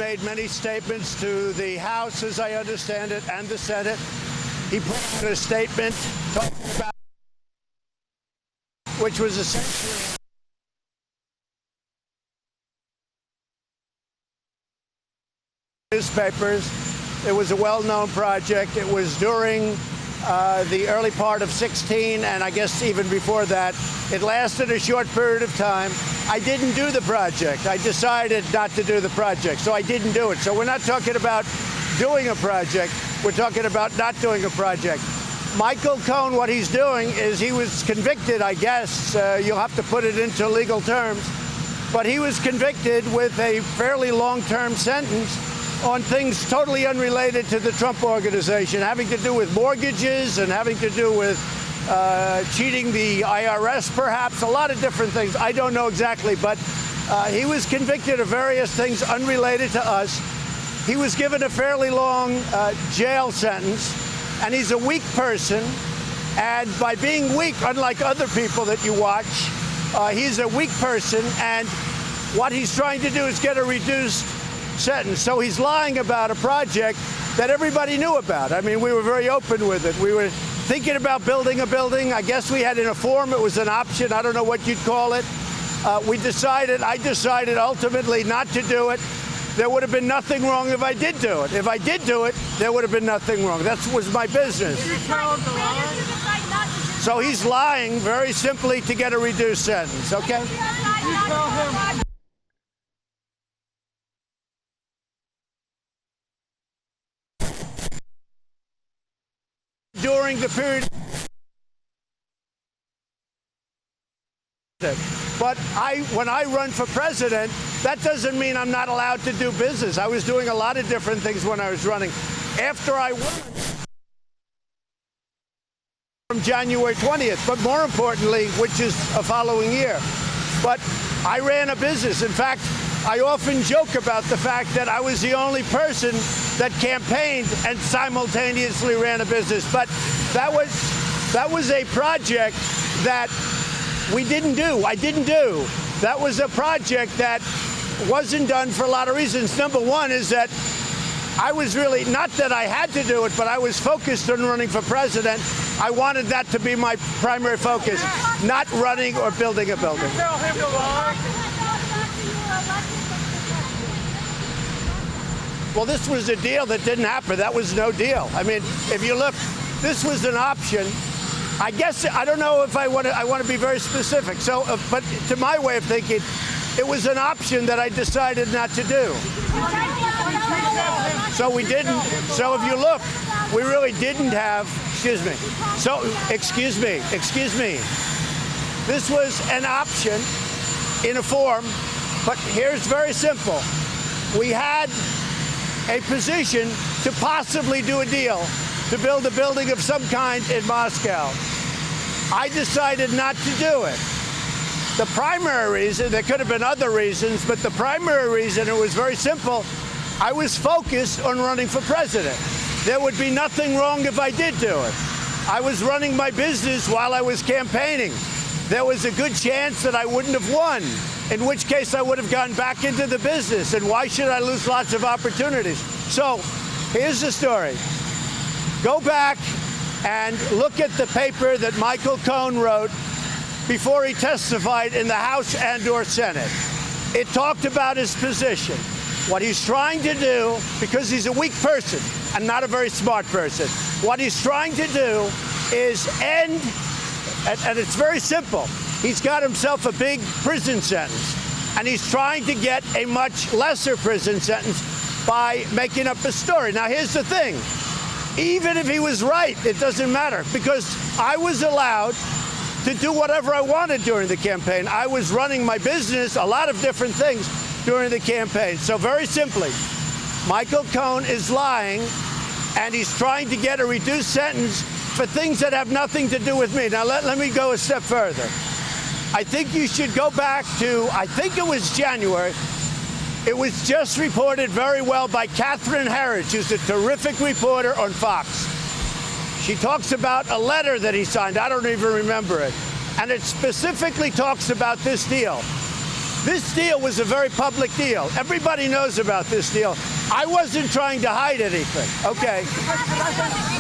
made many statements to the House, as I understand it, and the Senate. He put out a statement talking about, which was essentially newspapers. It was a well-known project. It was during the early part of 16, and I guess even before that. It lasted a short period of time. I didn't do the project. I decided not to do the project, so I didn't do it. So we're not talking about doing a project. We're talking about not doing a project. Michael Cohen, what he's doing is he was convicted, I guess. You'll have to put it into legal terms. But he was convicted with a fairly long-term sentence on things totally unrelated to the Trump Organization, having to do with mortgages and having to do with cheating the IRS, perhaps, a lot of different things. I don't know exactly, but he was convicted of various things unrelated to us. He was given a fairly long jail sentence, and he's a weak person. And by being weak, unlike other people that you watch, he's a weak person, and what he's trying to do is get a reduced sentence. So he's lying about a project that everybody knew about. I mean, we were very open with it. We were thinking about building a building. I guess we had in a form, it was an option. I don't know what you'd call it. I decided ultimately not to do it. There would have been nothing wrong if I did do it. If I did do it, there would have been nothing wrong. That was my business. So he's lying very simply to get a reduced sentence, okay? During the period. But when I run for president, that doesn't mean I'm not allowed to do business. I was doing a lot of different things when I was running. After I won from January 20th, but more importantly, which is a following year. But I ran a business. In fact, I often joke about the fact that I was the only person that campaigned and simultaneously ran a business. But that was a project that we didn't do. I didn't do. That was a project that wasn't done for a lot of reasons. Number one is that I was really, not that I had to do it, but I was focused on running for president. I wanted that to be my primary focus, not running or building a building. Tell him to lie. Well, this was a deal that didn't happen. That was no deal. I mean, if you look, this was an option. I guess, I don't know if I want to be very specific. So, but to my way of thinking, it was an option that I decided not to do. So we didn't, so if you look, we really didn't have, excuse me. So, excuse me. This was an option in a form, but here's very simple. We had a position to possibly do a deal to build a building of some kind in Moscow. I decided not to do it. The primary reason, there could have been other reasons, but the primary reason, it was very simple. I was focused on running for president. There would be nothing wrong if I did do it. I was running my business while I was campaigning. There was a good chance that I wouldn't have won, in which case I would have gone back into the business. And why should I lose lots of opportunities? So here's the story. Go back and look at the paper that Michael Cohen wrote before he testified in the House and/or Senate. It talked about his position. What he's trying to do, because he's a weak person and not a very smart person, what he's trying to do is end, and it's very simple. He's got himself a big prison sentence, and he's trying to get a much lesser prison sentence by making up a story. Now, here's the thing. Even if he was right, it doesn't matter, because I was allowed to do whatever I wanted during the campaign. I was running my business, a lot of different things during the campaign. So very simply, Michael Cohen is lying, and he's trying to get a reduced sentence for things that have nothing to do with me. Now, let me go a step further. I think you should go back to, I think it was January. It was just reported very well by Catherine Herridge, who's a terrific reporter on Fox. She talks about a letter that he signed. I don't even remember it. And it specifically talks about this deal. This deal was a very public deal. Everybody knows about this deal. I wasn't trying to hide anything. Okay.